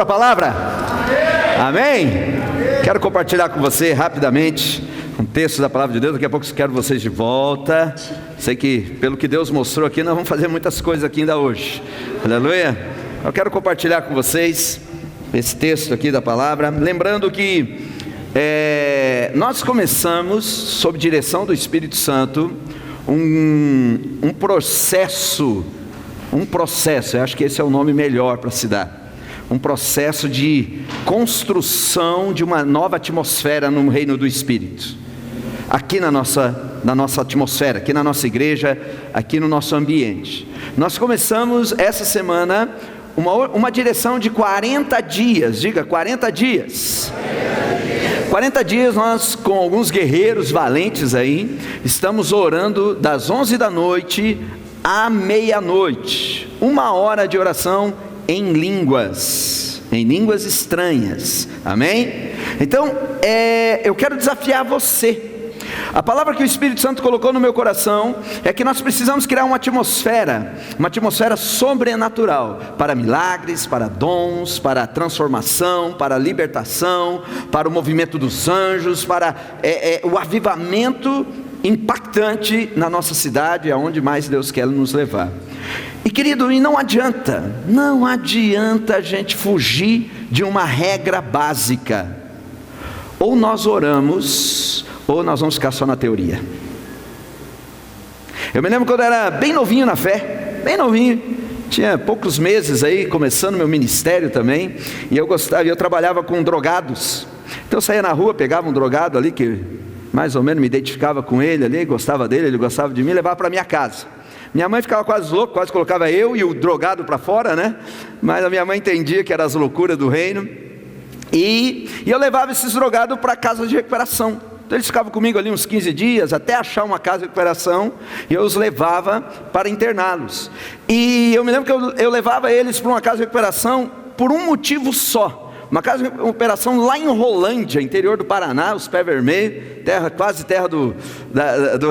para a palavra? Amém? Quero compartilhar com você rapidamente um texto da palavra de Deus. Daqui a pouco eu quero vocês de volta. Sei que pelo que Deus mostrou aqui, nós vamos fazer muitas coisas aqui ainda hoje. Aleluia. Eu quero compartilhar com vocês esse texto aqui da palavra, lembrando que nós começamos, sob direção do Espírito Santo, um processo, eu acho que esse é o nome melhor para se dar, um processo de construção de uma nova atmosfera no reino do Espírito, aqui na nossa atmosfera, aqui na nossa igreja, aqui no nosso ambiente. Nós começamos essa semana uma direção de 40 dias, diga 40 dias. 40 dias nós, com alguns guerreiros valentes aí, estamos orando das 11 da noite à meia-noite, 1 hora de oração em línguas estranhas, amém? Então, eu quero desafiar você. A palavra que o Espírito Santo colocou no meu coração é que nós precisamos criar uma atmosfera sobrenatural, para milagres, para dons, para transformação, para libertação, para o movimento dos anjos, para o avivamento impactante na nossa cidade, aonde mais Deus quer nos levar. E querido, não adianta a gente fugir de uma regra básica. Ou nós oramos, ou nós vamos ficar só na teoria. Eu me lembro quando eu era bem novinho na fé, bem novinho, tinha poucos meses aí, começando meu ministério também, e eu trabalhava com drogados. Então eu saía na rua, pegava um drogado ali, que mais ou menos me identificava com ele ali, gostava dele, ele gostava de mim, levava para minha casa. Minha mãe ficava quase louca, quase colocava eu e o drogado para fora, né? Mas a minha mãe entendia que eram as loucuras do reino, e eu levava esses drogados para casa de recuperação. Então eles ficavam comigo ali uns 15 dias, até achar uma casa de recuperação, e eu os levava para interná-los. E eu me lembro que eu levava eles para uma casa de recuperação por um motivo só. Uma casa de recuperação lá em Rolândia, interior do Paraná, os Pés Vermelhos, quase terra do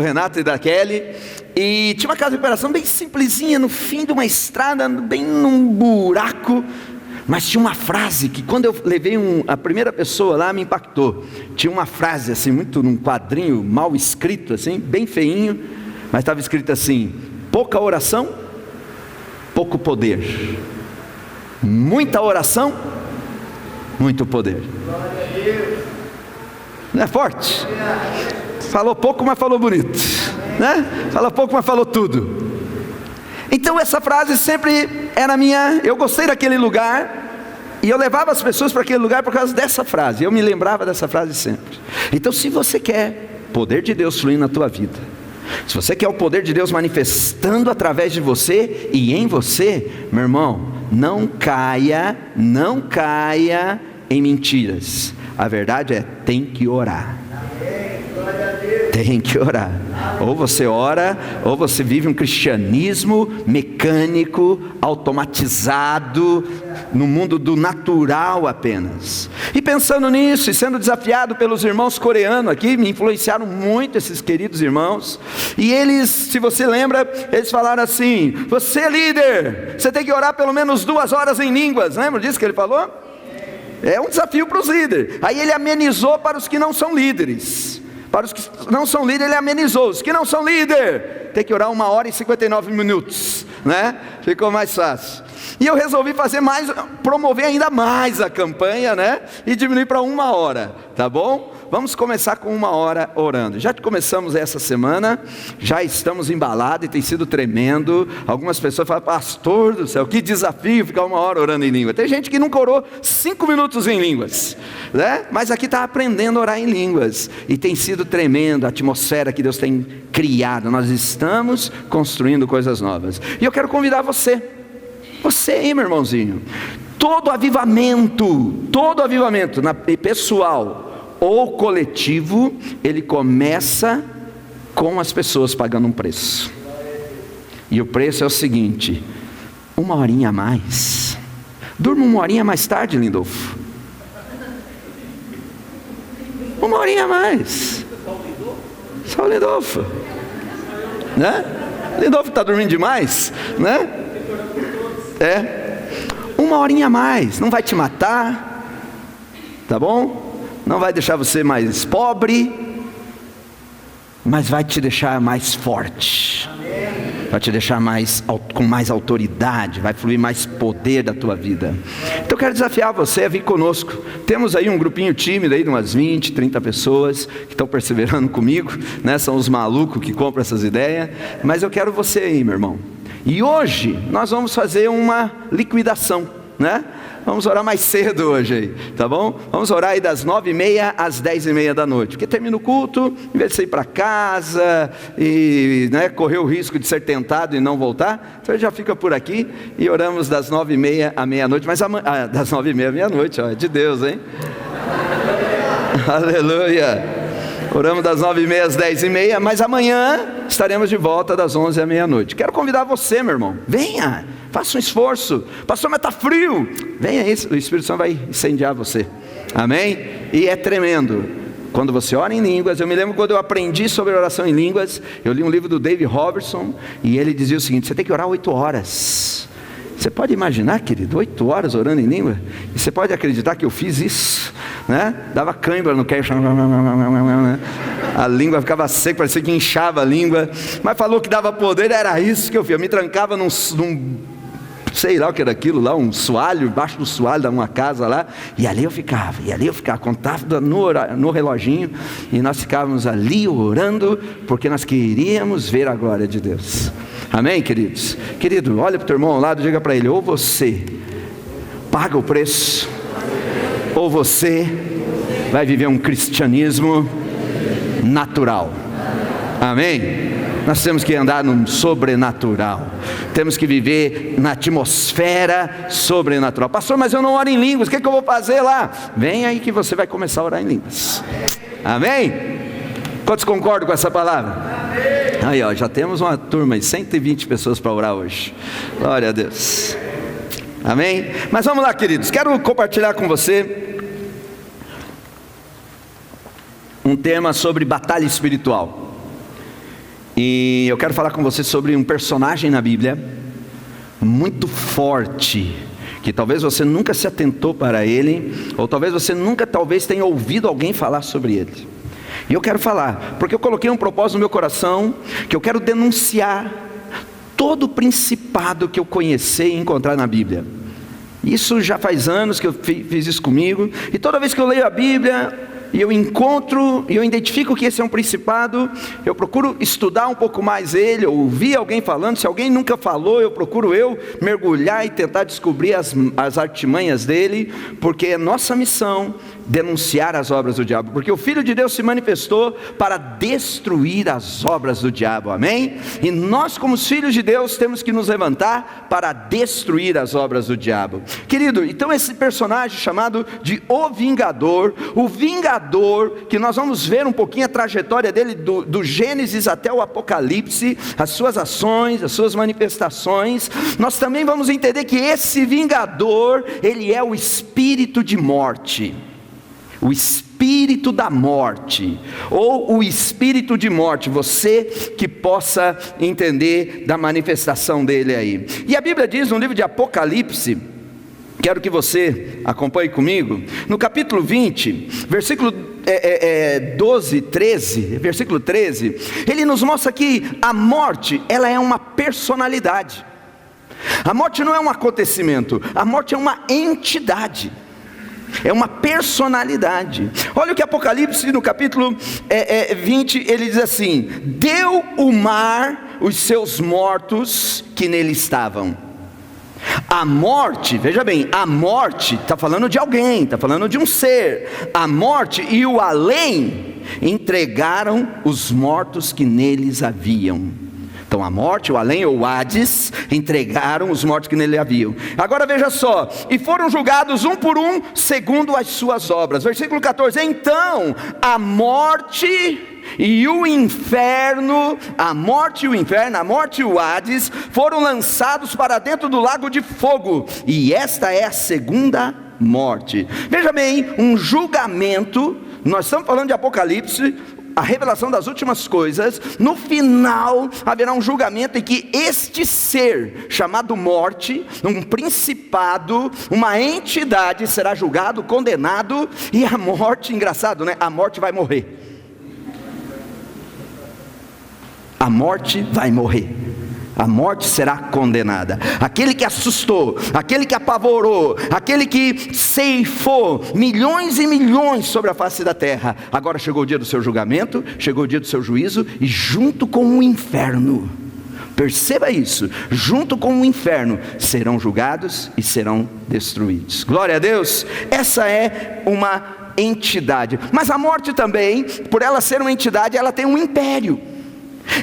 Renato e da Kelly. E tinha uma casa de recuperação bem simplesinha, no fim de uma estrada, bem num buraco. Mas tinha uma frase que quando eu levei a primeira pessoa lá me impactou. Tinha uma frase assim, muito num quadrinho mal escrito assim, bem feinho, mas estava escrito assim: pouca oração, pouco poder. Muita oração, muito poder. Não é forte? Falou pouco, mas falou bonito, né? Falou pouco, mas falou tudo. Então essa frase sempre era minha. Eu gostei daquele lugar e eu levava as pessoas para aquele lugar por causa dessa frase. Eu me lembrava dessa frase sempre. Então, se você quer poder de Deus fluindo na tua vida, se você quer o poder de Deus manifestando através de você e em você, meu irmão, não caia em mentiras. A verdade é, tem que orar. Tem que orar. Ou você ora, ou você vive um cristianismo mecânico, automatizado, no mundo do natural apenas. E pensando nisso, e sendo desafiado pelos irmãos coreanos aqui, me influenciaram muito esses queridos irmãos, e eles, se você lembra, eles falaram assim: você é líder, você tem que orar pelo menos 2 horas em línguas. Lembra disso que ele falou? É um desafio para os líderes. Aí ele amenizou para os que não são líderes. Para os que não são líderes, ele amenizou. Os que não são líder, tem que orar 1 hora e 59 minutos, né? Ficou mais fácil. E eu resolvi promover ainda mais a campanha, né? E diminuir para 1 hora, tá bom? Vamos começar com 1 hora orando. Já começamos essa semana, já estamos embalados e tem sido tremendo. Algumas pessoas falam: pastor do céu, que desafio ficar 1 hora orando em língua. Tem gente que nunca orou 5 minutos em línguas, né? Mas aqui está aprendendo a orar em línguas. E tem sido tremendo a atmosfera que Deus tem criado. Nós estamos construindo coisas novas. E eu quero convidar você aí, meu irmãozinho. Todo avivamento, pessoal ou coletivo, ele começa com as pessoas pagando um preço. E o preço é o seguinte: 1 horinha a mais. Durma 1 horinha mais tarde, Lindolfo. 1 horinha a mais. Só o Lindolfo, né? Lindolfo está dormindo demais, né? 1 uma horinha a mais, não vai te matar, tá bom? Não vai deixar você mais pobre, mas vai te deixar mais forte, vai te deixar com mais autoridade, vai fluir mais poder da tua vida. Então eu quero desafiar você a vir conosco. Temos aí um grupinho tímido aí de umas 20, 30 pessoas que estão perseverando comigo, né? São os malucos que compram essas ideias, mas eu quero você aí, meu irmão. E hoje nós vamos fazer uma liquidação, né? Vamos orar mais cedo hoje aí, tá bom? Vamos orar aí das 9h30 às 10h30 da noite, porque termina o culto, em vez de você ir para casa e, né, correr o risco de ser tentado e não voltar, então já fica por aqui e oramos das 9h30 à meia-noite, mas das 9h30 à meia-noite, ó, é de Deus, hein? Aleluia! Oramos das 9h30 às 10h30, mas amanhã estaremos de volta das 11h à meia-noite. Quero convidar você, meu irmão, venha, faça um esforço. Pastor, mas está frio. Venha aí, o Espírito Santo vai incendiar você, amém? E é tremendo, quando você ora em línguas. Eu me lembro quando eu aprendi sobre oração em línguas, eu li um livro do David Robertson, e ele dizia o seguinte: você tem que orar 8 horas. Você pode imaginar, querido, 8 horas orando em língua? E você pode acreditar que eu fiz isso, né? Dava cãibra no queixo, a língua ficava seca, parecia que inchava a língua, mas falou que dava poder, era isso que eu fiz. Eu me trancava num sei lá o que era aquilo lá, um soalho, embaixo do soalho de uma casa lá, e ali eu ficava, contava no reloginho, e nós ficávamos ali orando, porque nós queríamos ver a glória de Deus. Amém, queridos? Querido, olha para o teu irmão ao lado e diga para ele: ou você paga o preço, ou você vai viver um cristianismo natural. Amém? Nós temos que andar no sobrenatural, temos que viver na atmosfera sobrenatural. Pastor, mas eu não oro em línguas, o que eu vou fazer lá? Vem aí que você vai começar a orar em línguas. Amém? Quantos concordam com essa palavra? Aí, ó, já temos uma turma de 120 pessoas para orar hoje. Glória a Deus. Amém? Mas vamos lá, queridos, quero compartilhar com você um tema sobre batalha espiritual. E eu quero falar com você sobre um personagem na Bíblia muito forte, que talvez você nunca se atentou para ele, ou talvez você nunca tenha ouvido alguém falar sobre ele. E eu quero falar, porque eu coloquei um propósito no meu coração, que eu quero denunciar todo o principado que eu conheci e encontrar na Bíblia. Isso já faz anos que eu fiz isso comigo, e toda vez que eu leio a Bíblia, e eu encontro, e eu identifico que esse é um principado, eu procuro estudar um pouco mais ele, ouvir alguém falando. Se alguém nunca falou, eu procuro mergulhar e tentar descobrir as artimanhas dele, porque é nossa missão denunciar as obras do diabo, porque o Filho de Deus se manifestou para destruir as obras do diabo, amém? E nós, como os filhos de Deus, temos que nos levantar para destruir as obras do diabo. Querido, então esse personagem chamado de o Vingador, que nós vamos ver um pouquinho a trajetória dele do Gênesis até o Apocalipse, as suas ações, as suas manifestações. Nós também vamos entender que esse Vingador, ele é o espírito de morte, o espírito da morte, ou o espírito de morte, você que possa entender da manifestação dele aí. E a Bíblia diz no livro de Apocalipse, quero que você acompanhe comigo, no capítulo 20, versículo 13, ele nos mostra que a morte, ela é uma personalidade. A morte não é um acontecimento, a morte é uma entidade, é uma personalidade. Olha o que Apocalipse no capítulo 20, ele diz assim: deu o mar os seus mortos que nele estavam. A morte, veja bem, a morte está falando de alguém, está falando de um ser. A morte e o além entregaram os mortos que neles haviam. Então a morte, o além ou o Hades, entregaram os mortos que nele haviam. Agora veja só: e foram julgados um por um, segundo as suas obras. Versículo 14, então a morte e o inferno, a morte e o Hades, foram lançados para dentro do lago de fogo, e esta é a segunda morte. Veja bem, um julgamento, nós estamos falando de Apocalipse. a revelação das últimas coisas, no final haverá um julgamento em que este ser, chamado morte, um principado, uma entidade, será julgado, condenado, e a morte, engraçado, né? A morte vai morrer. A morte vai morrer. A morte será condenada. Aquele que assustou, aquele que apavorou, aquele que ceifou milhões e milhões sobre a face da terra, agora chegou o dia do seu julgamento, chegou o dia do seu juízo, e junto com o inferno, perceba isso, junto com o inferno, serão julgados e serão destruídos. Glória a Deus. Essa é uma entidade. Mas a morte também, por ela ser uma entidade, ela tem um império.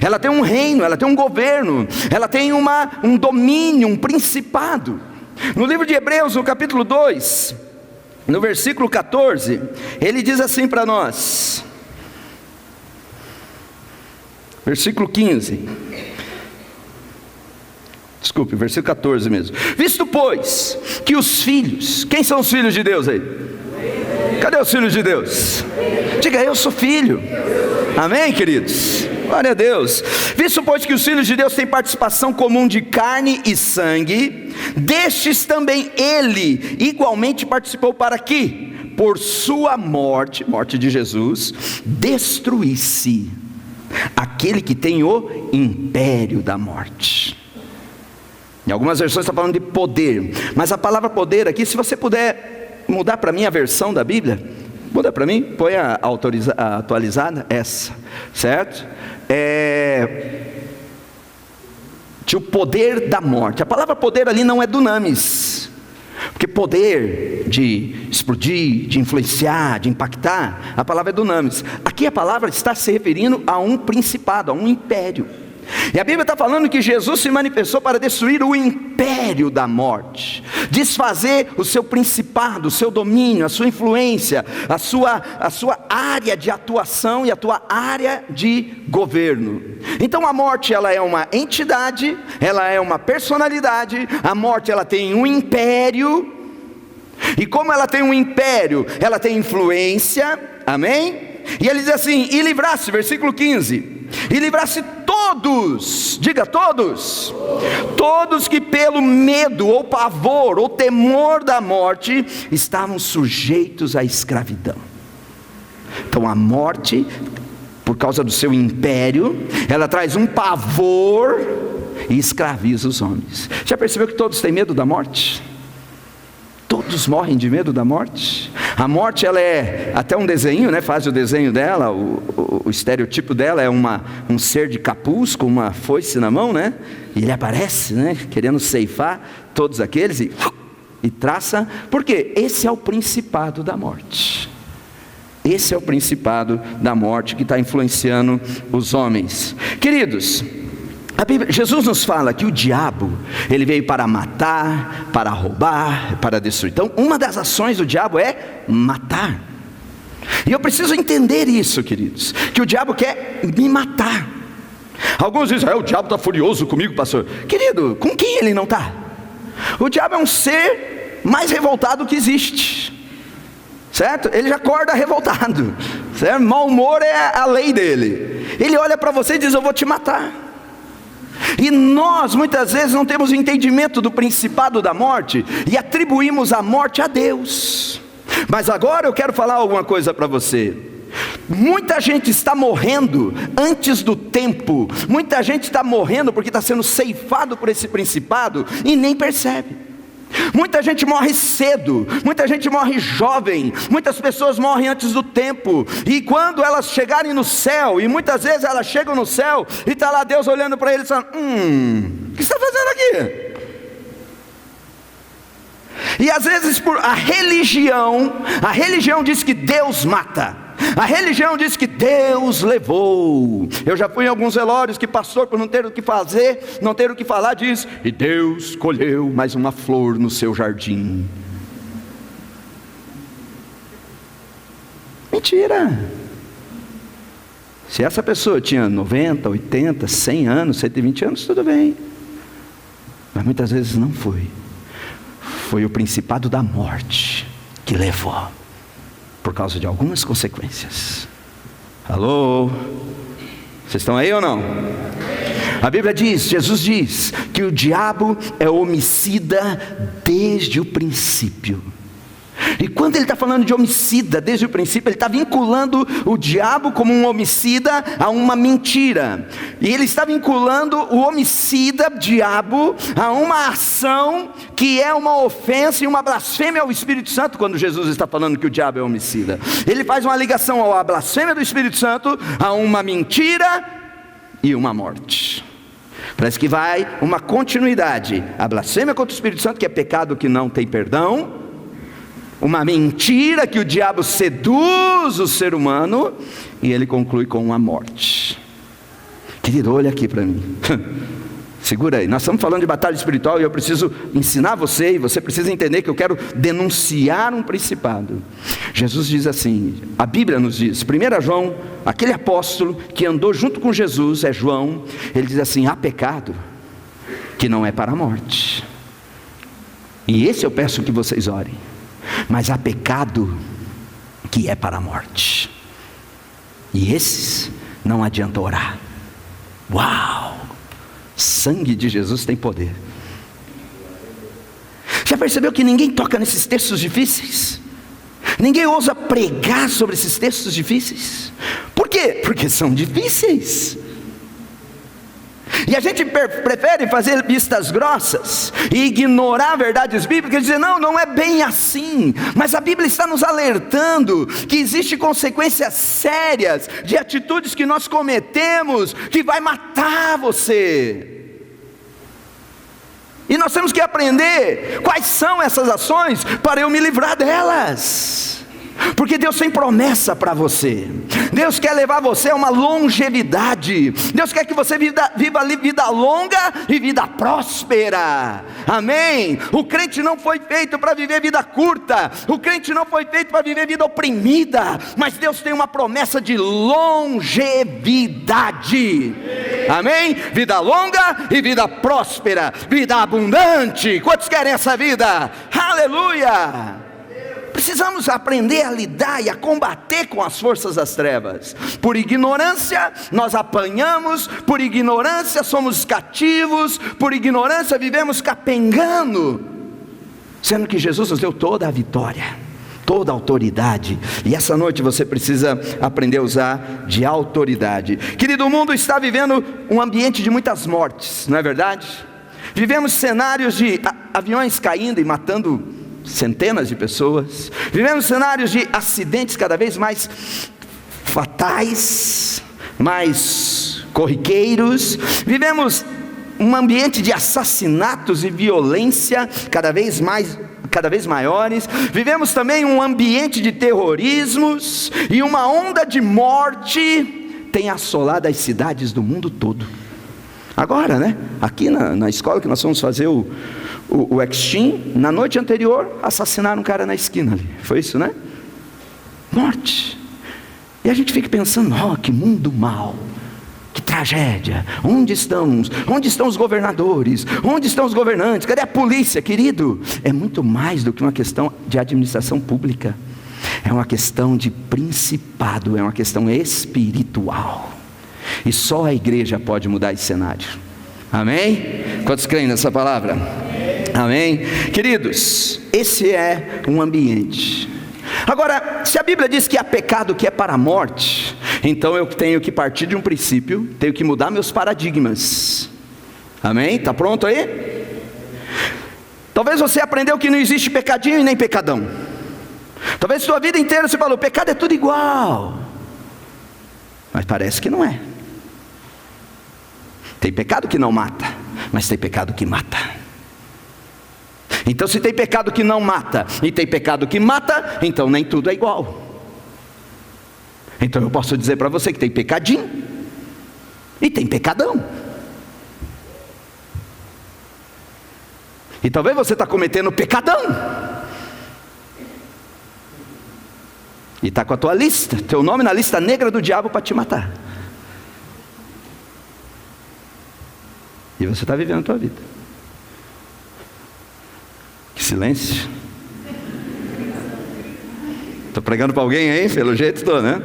Ela tem um reino, ela tem um governo, ela tem um domínio, um principado. No livro de Hebreus, no capítulo 2, no versículo 14, ele diz assim para nós, versículo 15, desculpe, versículo 14 mesmo. Visto pois que os filhos, quem são os filhos de Deus aí? Cadê os filhos de Deus? Diga, eu sou filho. Amém, queridos? Glória a Deus. Visto pois que os filhos de Deus têm participação comum de carne e sangue, destes também ele igualmente participou, para que por sua morte, morte de Jesus, destruísse aquele que tem o império da morte. Em algumas versões está falando de poder, mas a palavra poder aqui, se você puder mudar para mim a versão da Bíblia, muda para mim, põe a atualizada, essa, certo? Tinha o poder da morte. A palavra poder ali não é dunamis, porque poder de explodir, de influenciar, de impactar, a palavra é dunamis. Aqui a palavra está se referindo a um principado, a um império. E a Bíblia está falando que Jesus se manifestou para destruir o império da morte, desfazer o seu principado, o seu domínio, a sua influência, a sua área de atuação e a tua área de governo. Então a morte, ela é uma entidade, ela é uma personalidade. A morte, ela tem um império, e como ela tem um império, ela tem influência, amém? E ele diz assim, e livrasse, versículo 15, e livrasse todos, diga todos, todos que pelo medo, ou pavor, ou temor da morte, estavam sujeitos à escravidão. Então a morte, por causa do seu império, ela traz um pavor e escraviza os homens. Já percebeu que todos têm medo da morte? Todos morrem de medo da morte. A morte, ela é até um desenho, né? Faz o desenho dela, o estereotipo dela é um ser de capuz com uma foice na mão, né? E ele aparece, né? Querendo ceifar todos aqueles e traça. Por quê? Esse é o principado da morte. Esse é o principado da morte que está influenciando os homens. Queridos, Jesus nos fala que o diabo, ele veio para matar, para roubar, para destruir. Então uma das ações do diabo é matar. E eu preciso entender isso, queridos, que o diabo quer me matar. Alguns dizem, o diabo está furioso comigo, pastor. Querido, com quem ele não está? O diabo é um ser mais revoltado que existe, certo? Ele já acorda revoltado, certo? Mau humor é a lei dele. Ele olha para você e diz, eu vou te matar. E nós muitas vezes não temos entendimento do principado da morte e atribuímos a morte a Deus. Mas agora eu quero falar alguma coisa para você. Muita gente está morrendo antes do tempo. Muita gente está morrendo porque está sendo ceifado por esse principado e nem percebe. Muita gente morre cedo, muita gente morre jovem, muitas pessoas morrem antes do tempo. E quando elas chegarem no céu, e muitas vezes elas chegam no céu e está lá Deus olhando para eles e falando, o que você está fazendo aqui? E às vezes por a religião diz que Deus mata. A religião diz que Deus levou. Eu já fui em alguns velórios que pastor, por não ter o que fazer, não ter o que falar, diz, e Deus colheu mais uma flor no seu jardim. Mentira. Se essa pessoa tinha 90, 80, 100 anos, 120 anos, tudo bem. Mas muitas vezes não foi. Foi o principado da morte que levou, por causa de algumas consequências. Alô? Vocês estão aí ou não? A Bíblia diz, Jesus diz, que o diabo é homicida desde o princípio. E quando ele está falando de homicida desde o princípio, ele está vinculando o diabo como um homicida a uma mentira. E ele está vinculando o homicida, diabo, a uma ação que é uma ofensa e uma blasfêmia ao Espírito Santo, quando Jesus está falando que o diabo é homicida. Ele faz uma ligação à blasfêmia do Espírito Santo, a uma mentira e uma morte. Parece que vai uma continuidade. A blasfêmia contra o Espírito Santo, que é pecado que não tem perdão. Uma mentira que o diabo seduz o ser humano. E ele conclui com uma morte. Querido, olha aqui para mim. Segura aí, nós estamos falando de batalha espiritual. E eu preciso ensinar você, e você precisa entender que eu quero denunciar um principado. Jesus diz assim, a Bíblia nos diz, 1 João, aquele apóstolo que andou junto com Jesus, é João. Ele diz assim, há pecado que não é para a morte. E esse eu peço que vocês orem. Mas há pecado que é para a morte. E esses não adianta orar. Uau! Sangue de Jesus tem poder. Já percebeu que ninguém toca nesses textos difíceis? Ninguém ousa pregar sobre esses textos difíceis. Por quê? Porque são difíceis. E a gente prefere fazer vistas grossas e ignorar verdades bíblicas e dizer, não, não é bem assim. Mas a Bíblia está nos alertando que existem consequências sérias de atitudes que nós cometemos, que vai matar você. E nós temos que aprender quais são essas ações para eu me livrar delas. Porque Deus tem promessa para você. Deus quer levar você a uma longevidade. Deus quer que você viva vida longa e vida próspera. Amém? O crente não foi feito para viver vida curta. O crente não foi feito para viver vida oprimida. Mas Deus tem uma promessa de longevidade. Amém? Vida longa e vida próspera. Vida abundante. Quantos querem essa vida? Aleluia! Precisamos aprender a lidar e a combater com as forças das trevas. Por ignorância nós apanhamos, por ignorância somos cativos, por ignorância vivemos capengando, sendo que Jesus nos deu toda a vitória, toda a autoridade. E essa noite você precisa aprender a usar de autoridade. Querido, o mundo está vivendo um ambiente de muitas mortes, não é verdade? Vivemos cenários de aviões caindo e matando centenas de pessoas. Vivemos cenários de acidentes cada vez mais fatais, mais corriqueiros. Vivemos um ambiente de assassinatos e violência cada vez maiores. Vivemos também um ambiente de terrorismos, e uma onda de morte tem assolado as cidades do mundo todo. Agora, né? Aqui na escola que nós vamos fazer o Extreme, na noite anterior assassinaram um cara na esquina ali. Foi isso, né? Morte. E a gente fica pensando, que mundo mau, que tragédia. Onde estamos? Onde estão os governadores? Onde estão os governantes? Cadê a polícia? Querido, é muito mais do que uma questão de administração pública. É uma questão de principado, é uma questão espiritual. E só a igreja pode mudar esse cenário. Amém? Quantos creem nessa palavra? Amém? Queridos, esse é um ambiente. Agora, se a Bíblia diz que há pecado que é para a morte, então eu tenho que partir de um princípio, tenho que mudar meus paradigmas. Amém? Está pronto aí? Talvez você aprendeu que não existe pecadinho e nem pecadão. Talvez sua vida inteira você falou, pecado é tudo igual. Mas parece que não é. Tem pecado que não mata, mas tem pecado que mata. Então se tem pecado que não mata e tem pecado que mata, então nem tudo é igual. Então eu posso dizer para você que tem pecadinho e tem pecadão. E talvez você está cometendo pecadão e está com a tua lista, teu nome na lista negra do diabo para te matar. E você está vivendo a tua vida. Que silêncio. Estou pregando para alguém aí? Pelo jeito estou, né?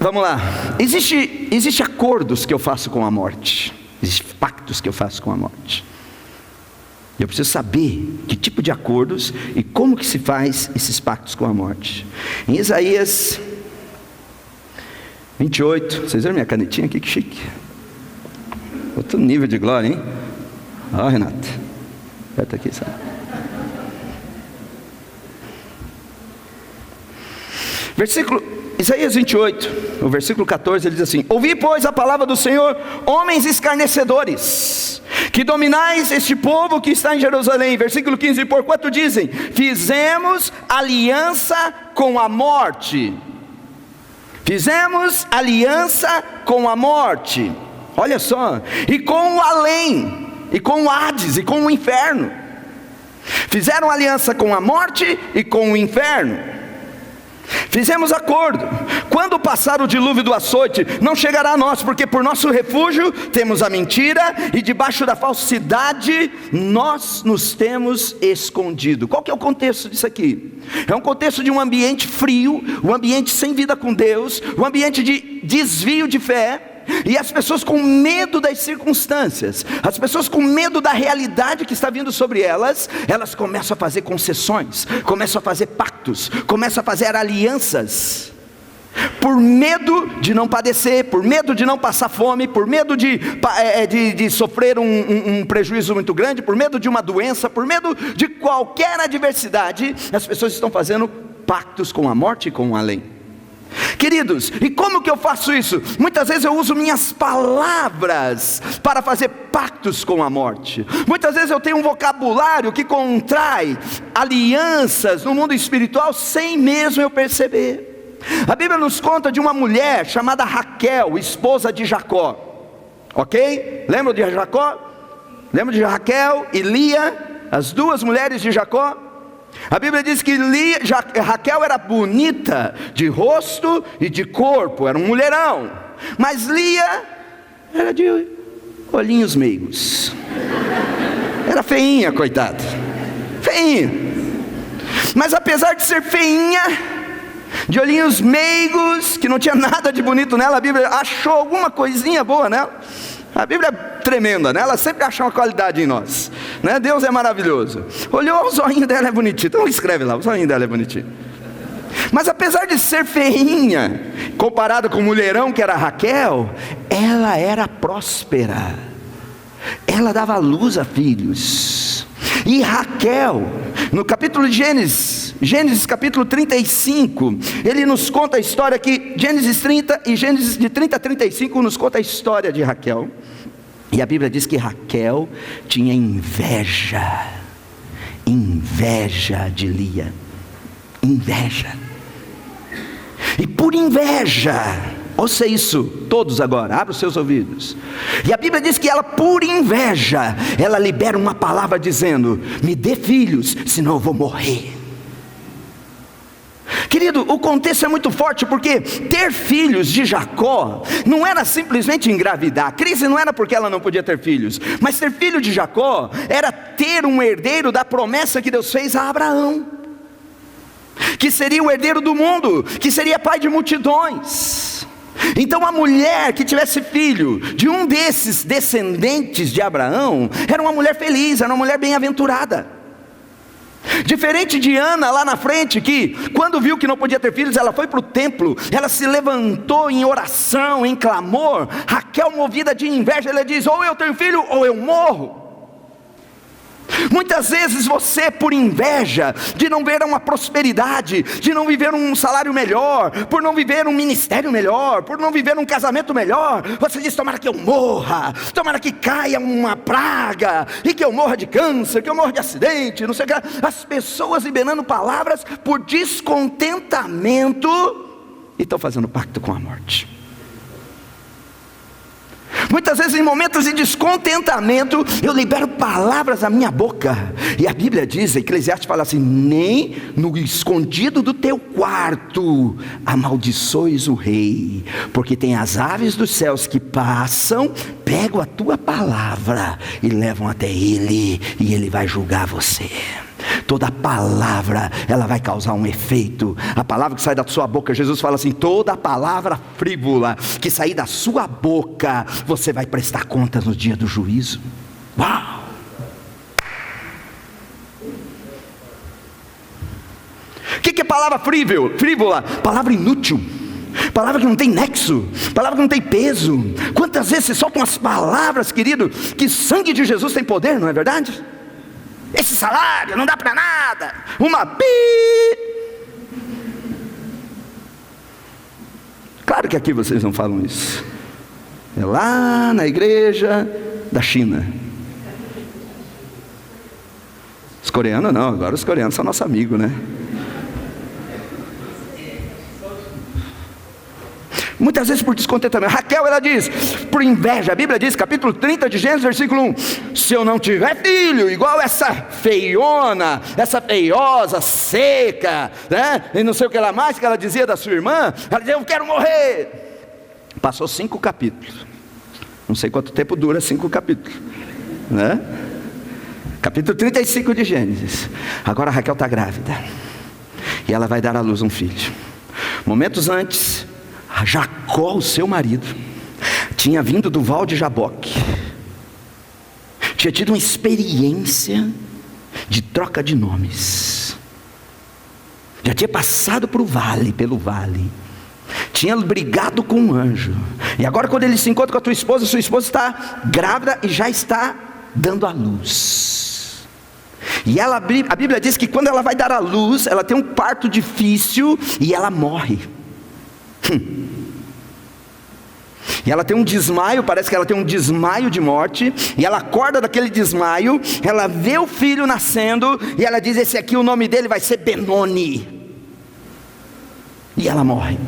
Vamos lá, existe acordos que eu faço com a morte, existem pactos que eu faço com a morte. Eu preciso saber que tipo de acordos e como que se faz esses pactos com a morte. Em Isaías 28, vocês viram minha canetinha aqui, que chique. Outro nível de glória, hein? Ó, Renato, aperta aqui, sabe? Isaías 28, o versículo 14, ele diz assim: ouvi, pois, a palavra do Senhor, homens escarnecedores, que dominais este povo que está em Jerusalém. Versículo 15, porquanto dizem: fizemos aliança com a morte. Fizemos aliança com a morte. Olha só, e com o além, e com o Hades, e com o inferno. Fizeram aliança com a morte e com o inferno. Fizemos acordo: quando passar o dilúvio do açoite, não chegará a nós, porque por nosso refúgio temos a mentira, e debaixo da falsidade nós nos temos escondido. Qual que é o contexto disso aqui? É um contexto de um ambiente frio, um ambiente sem vida com Deus, um ambiente de desvio de fé. E as pessoas com medo das circunstâncias, as pessoas com medo da realidade que está vindo sobre elas, elas começam a fazer concessões, começam a fazer pactos, começam a fazer alianças, por medo de não padecer, por medo de não passar fome, por medo de sofrer um prejuízo muito grande, por medo de uma doença, por medo de qualquer adversidade. As pessoas estão fazendo pactos com a morte e com o além. Queridos, e como que eu faço isso? Muitas vezes eu uso minhas palavras para fazer pactos com a morte. Muitas vezes eu tenho um vocabulário que contrai alianças no mundo espiritual sem mesmo eu perceber. A Bíblia nos conta de uma mulher chamada Raquel, esposa de Jacó. Ok? Lembra de Jacó? Lembra de Raquel e Lia, as duas mulheres de Jacó? A Bíblia diz que Raquel era bonita de rosto e de corpo, era um mulherão. Mas Lia era de olhinhos meigos. Era feinha, coitada. Feinha. Mas apesar de ser feinha, de olhinhos meigos, que não tinha nada de bonito nela, a Bíblia achou alguma coisinha boa nela. A Bíblia é tremenda, né? Ela sempre acha uma qualidade em nós, né? Deus é maravilhoso. Olhou, o zoinho dela é bonitinho. Então escreve lá, o zoinho dela é bonitinho. Mas apesar de ser feinha, comparada com o mulherão que era Raquel, ela era próspera. Ela dava luz a filhos. E Raquel, no capítulo de Gênesis capítulo 35, ele nos conta a história aqui. Gênesis 30 e Gênesis de 30 a 35 nos conta a história de Raquel. E a Bíblia diz que Raquel tinha inveja de Lia. Inveja. E por inveja, ouça isso, todos agora, abra os seus ouvidos. E a Bíblia diz que ela, por inveja, ela libera uma palavra dizendo: me dê filhos, senão eu vou morrer. Querido, o contexto é muito forte, porque ter filhos de Jacó não era simplesmente engravidar. A crise não era porque ela não podia ter filhos, mas ter filho de Jacó era ter um herdeiro da promessa que Deus fez a Abraão, que seria o herdeiro do mundo, que seria pai de multidões. Então a mulher que tivesse filho de um desses descendentes de Abraão era uma mulher feliz, era uma mulher bem-aventurada. Diferente de Ana lá na frente, que quando viu que não podia ter filhos, ela foi para o templo, ela se levantou em oração, em clamor. Raquel, movida de inveja, ela diz: ou eu tenho filho ou eu morro. Muitas vezes você, por inveja de não ver uma prosperidade, de não viver um salário melhor, por não viver um ministério melhor, por não viver um casamento melhor, você diz: tomara que eu morra, tomara que caia uma praga, e que eu morra de câncer, que eu morra de acidente, não sei o que. As pessoas liberando palavras por descontentamento e estão fazendo pacto com a morte. Muitas vezes em momentos de descontentamento, eu libero palavras da minha boca. E a Bíblia diz, Eclesiastes fala assim: nem no escondido do teu quarto amaldiçoes o rei, porque tem as aves dos céus que passam, pegam a tua palavra e levam até ele, e ele vai julgar você. Toda palavra, ela vai causar um efeito. A palavra que sai da sua boca, Jesus fala assim: toda palavra frívola que sair da sua boca, você vai prestar contas no dia do juízo. Uau! O que é palavra frívola? Palavra inútil, palavra que não tem nexo, palavra que não tem peso. Quantas vezes se soltam as palavras, querido, que sangue de Jesus tem poder, não é verdade? Esse salário não dá para nada, uma pi. Claro que aqui vocês não falam isso. É lá na igreja da China. Os coreanos não, agora os coreanos são nosso amigo, né? Muitas vezes por descontentamento. Raquel, ela diz, por inveja. A Bíblia diz, capítulo 30 de Gênesis, versículo 1: se eu não tiver filho, igual essa feiona, essa feiosa, seca, né? E não sei o que lá mais que ela dizia da sua irmã, ela dizia: eu quero morrer. Passou 5 capítulos. Não sei quanto tempo dura 5 capítulos, né? Capítulo 35 de Gênesis. Agora a Raquel está grávida, e ela vai dar à luz um filho. Momentos antes, Jacó, o seu marido, tinha vindo do Val de Jaboque, tinha tido uma experiência de troca de nomes, já tinha passado pelo vale, tinha brigado com um anjo, e agora quando ele se encontra com a sua esposa está grávida e já está dando à luz. E ela, a Bíblia diz que quando ela vai dar à luz, ela tem um parto difícil e ela morre. E ela tem um desmaio, parece que ela tem um desmaio de morte, e ela acorda daquele desmaio, ela vê o filho nascendo, e ela diz: esse aqui, o nome dele vai ser Benoni. E ela morre.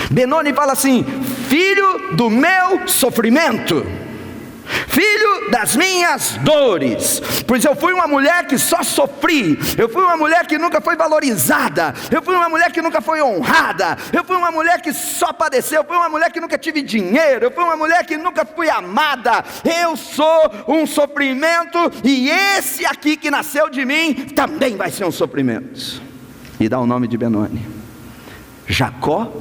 Benoni fala assim: filho do meu sofrimento, filho das minhas dores, pois eu fui uma mulher que só sofri, eu fui uma mulher que nunca foi valorizada, eu fui uma mulher que nunca foi honrada, eu fui uma mulher que só padeceu, eu fui uma mulher que nunca tive dinheiro, eu fui uma mulher que nunca fui amada, eu sou um sofrimento, e esse aqui que nasceu de mim também vai ser um sofrimento. E dá o nome de Benoni. Jacó,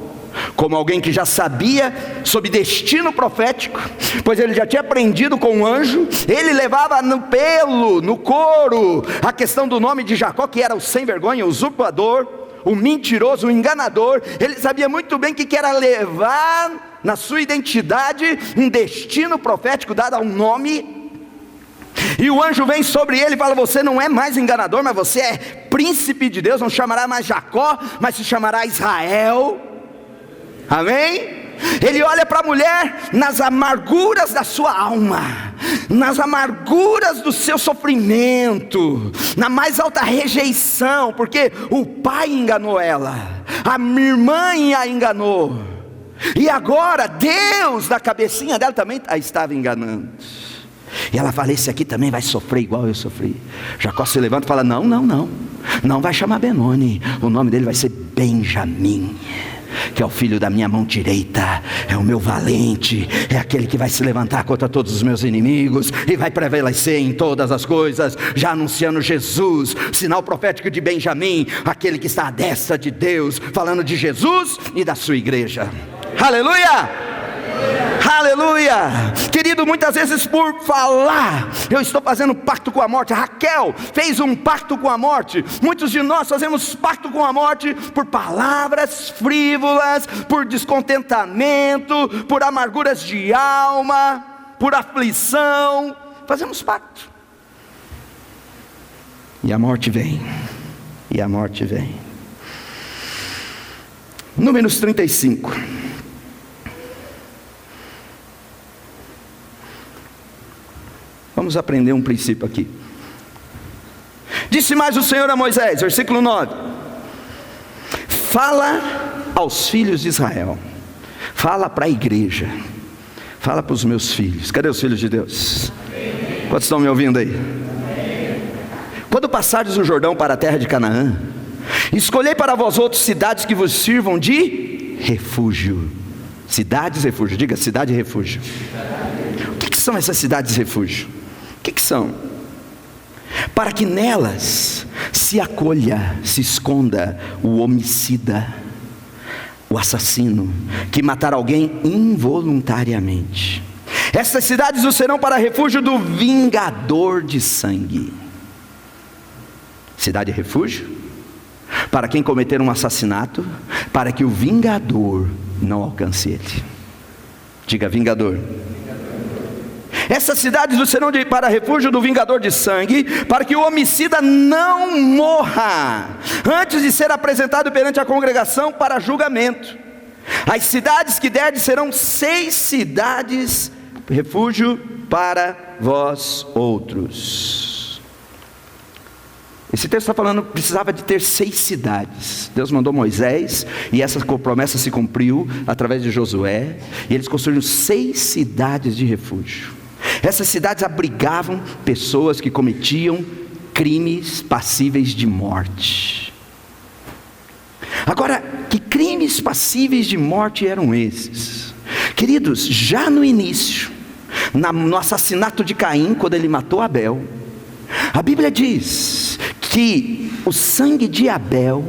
como alguém que já sabia sobre destino profético, pois ele já tinha aprendido com um anjo, ele levava no pelo, no couro, a questão do nome de Jacó, que era o sem vergonha, o usurpador, o mentiroso, o enganador. Ele sabia muito bem que era levar na sua identidade um destino profético dado a um nome. E o anjo vem sobre ele e fala: você não é mais enganador, mas você é príncipe de Deus, não chamará mais Jacó, mas se chamará Israel. Amém? Ele olha para a mulher nas amarguras da sua alma, nas amarguras do seu sofrimento, na mais alta rejeição, porque o pai enganou ela, a minha irmã a enganou, e agora Deus da cabecinha dela também a estava enganando. E ela fala: esse aqui também vai sofrer igual eu sofri. Jacó se levanta e fala: não vai chamar Benoni, o nome dele vai ser Benjamim, que é o filho da minha mão direita, é o meu valente, é aquele que vai se levantar contra todos os meus inimigos, e vai prevalecer em todas as coisas, já anunciando Jesus, sinal profético de Benjamim, aquele que está à destra de Deus, falando de Jesus e da sua igreja. Aleluia! Aleluia! Querido, muitas vezes por falar, eu estou fazendo pacto com a morte. Raquel fez um pacto com a morte. Muitos de nós fazemos pacto com a morte por palavras frívolas, por descontentamento, por amarguras de alma, por aflição. Fazemos pacto. E a morte vem. E a morte vem. Números 35. Vamos aprender um princípio aqui. Disse mais o Senhor a Moisés, versículo 9: fala aos filhos de Israel, fala para a igreja, fala para os meus filhos. Cadê os filhos de Deus? Amém. Quantos estão me ouvindo aí? Amém. Quando passardes o Jordão para a terra de Canaã, escolhei para vós outros cidades que vos sirvam de refúgio. Cidades refúgio, diga cidade refúgio. O que são essas cidades refúgio? O que são? para que nelas se acolha, se esconda o homicida, o assassino, que matar alguém involuntariamente. Essas cidades o serão para refúgio do vingador de sangue. Cidade é refúgio para quem cometer um assassinato, para que o vingador não alcance ele. Diga, vingador. Essas cidades o serão para refúgio do vingador de sangue, para que o homicida não morra antes de ser apresentado perante a congregação para julgamento. As cidades que derdes serão 6 cidades refúgio para vós outros. Esse texto está falando, precisava de ter 6 cidades. Deus mandou Moisés, e essa promessa se cumpriu através de Josué, e eles construíram 6 cidades de refúgio. Essas cidades abrigavam pessoas que cometiam crimes passíveis de morte. Agora, que crimes passíveis de morte eram esses? Queridos, já no início, no assassinato de Caim, quando ele matou Abel, a Bíblia diz que o sangue de Abel,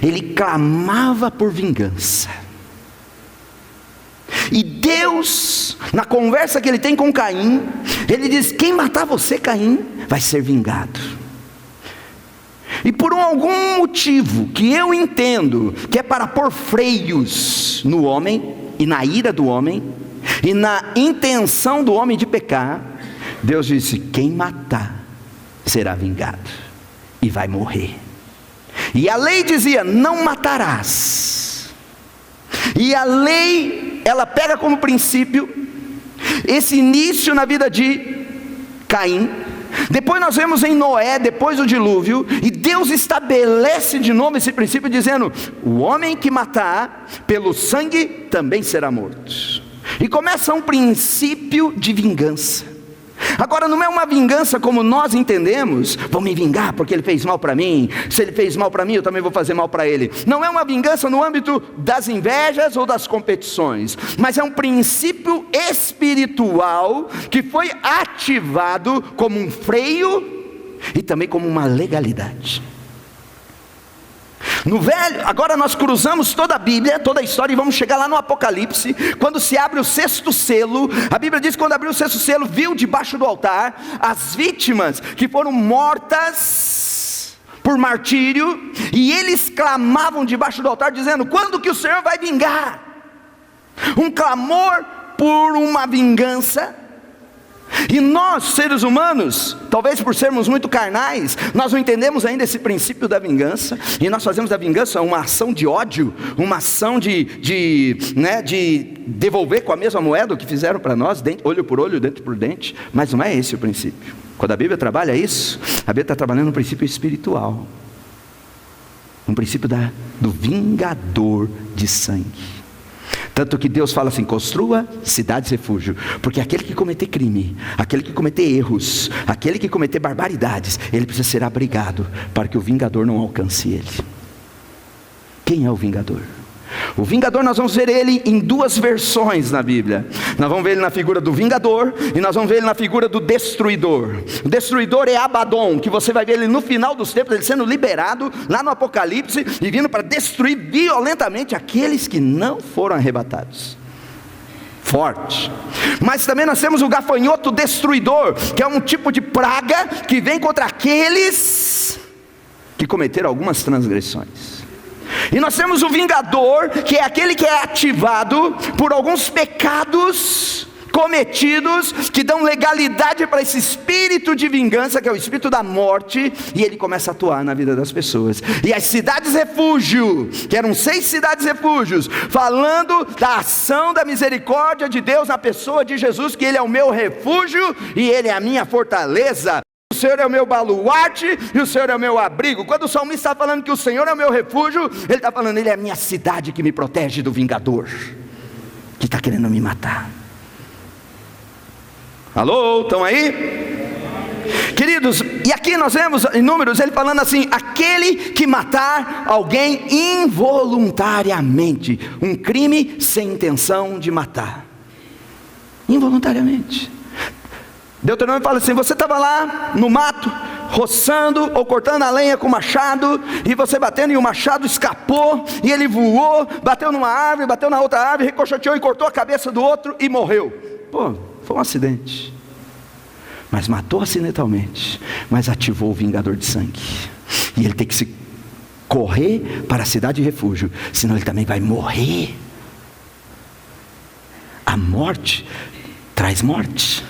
ele clamava por vingança. E Deus, na conversa que ele tem com Caim, ele diz: quem matar você, Caim, vai ser vingado. E por algum motivo que eu entendo que é para pôr freios no homem, e na ira do homem, e na intenção do homem de pecar, Deus disse: quem matar será vingado e vai morrer. E a lei dizia: não matarás. E a lei, ela pega como princípio esse início na vida de Caim. Depois nós vemos em Noé, depois do dilúvio, e Deus estabelece de novo esse princípio, dizendo: o homem que matar pelo sangue também será morto. E começa um princípio de vingança. Agora, não é uma vingança como nós entendemos: vou me vingar porque ele fez mal para mim, se ele fez mal para mim, eu também vou fazer mal para ele. Não é uma vingança no âmbito das invejas ou das competições, mas é um princípio espiritual que foi ativado como um freio e também como uma legalidade. No velho, agora nós cruzamos toda a Bíblia, toda a história, e vamos chegar lá no Apocalipse, quando se abre o 6º selo. A Bíblia diz que quando abriu o 6º selo, viu debaixo do altar as vítimas que foram mortas por martírio, e eles clamavam debaixo do altar, dizendo: quando que o Senhor vai vingar? Um clamor por uma vingança. E nós, seres humanos, talvez por sermos muito carnais, nós não entendemos ainda esse princípio da vingança, e nós fazemos da vingança uma ação de ódio, uma ação de devolver com a mesma moeda o que fizeram para nós, olho por olho, dente por dente. Mas não é esse o princípio. Quando a Bíblia trabalha isso, a Bíblia está trabalhando um princípio espiritual, um princípio do vingador de sangue. Tanto que Deus fala assim: construa cidades refúgio, porque aquele que cometer crime, aquele que cometer erros, aquele que cometer barbaridades, ele precisa ser abrigado, para que o vingador não alcance ele. Quem é o vingador? O vingador, nós vamos ver ele em 2 versões na Bíblia. Nós vamos ver ele na figura do vingador, e nós vamos ver ele na figura do destruidor. O destruidor é Abaddon, que você vai ver ele no final dos tempos, ele sendo liberado lá no Apocalipse, e vindo para destruir violentamente aqueles que não foram arrebatados. Forte. Mas também nós temos o gafanhoto destruidor, que é um tipo de praga que vem contra aqueles que cometeram algumas transgressões. E nós temos o vingador, que é aquele que é ativado por alguns pecados cometidos, que dão legalidade para esse espírito de vingança, que é o espírito da morte, e ele começa a atuar na vida das pessoas. E as cidades refúgio, que eram 6 cidades refúgios, falando da ação da misericórdia de Deus na pessoa de Jesus, que ele é o meu refúgio e ele é a minha fortaleza. O Senhor é o meu baluarte e o Senhor é o meu abrigo. Quando o salmista está falando que o Senhor é o meu refúgio, ele está falando: ele é a minha cidade que me protege do vingador que está querendo me matar. Alô, estão aí? Queridos, e aqui nós vemos em Números ele falando assim: aquele que matar alguém involuntariamente, um crime sem intenção de matar, involuntariamente. Deuteronômio fala assim: você estava lá no mato, roçando ou cortando a lenha com o machado, e você batendo e o machado escapou, e ele voou, bateu numa árvore, bateu na outra árvore, ricocheteou e cortou a cabeça do outro e morreu. Pô, foi um acidente, mas matou acidentalmente, mas ativou o vingador de sangue, e ele tem que se correr para a cidade de refúgio, senão ele também vai morrer. A morte traz morte.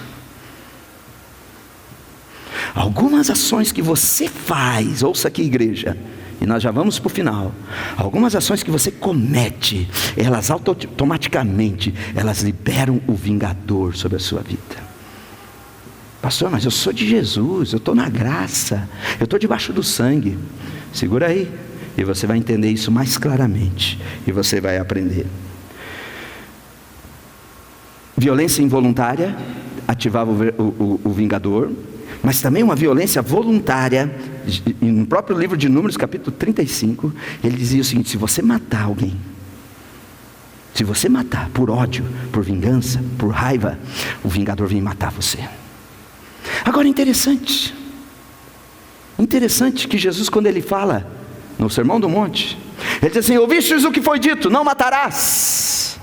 Algumas ações que você faz, ouça aqui, igreja, e nós já vamos para o final. Algumas ações que você comete, elas automaticamente, elas liberam o vingador sobre a sua vida. Pastor, mas eu sou de Jesus, eu estou na graça, eu estou debaixo do sangue. Segura aí, e você vai entender isso mais claramente, e você vai aprender. Violência involuntária ativava o vingador, mas também uma violência voluntária. No próprio livro de Números, capítulo 35, ele dizia o seguinte: se você matar alguém, se você matar por ódio, por vingança, por raiva, o vingador vem matar você. Agora interessante que Jesus, quando ele fala no Sermão do Monte, ele diz assim: ouvistes o que foi dito, não matarás,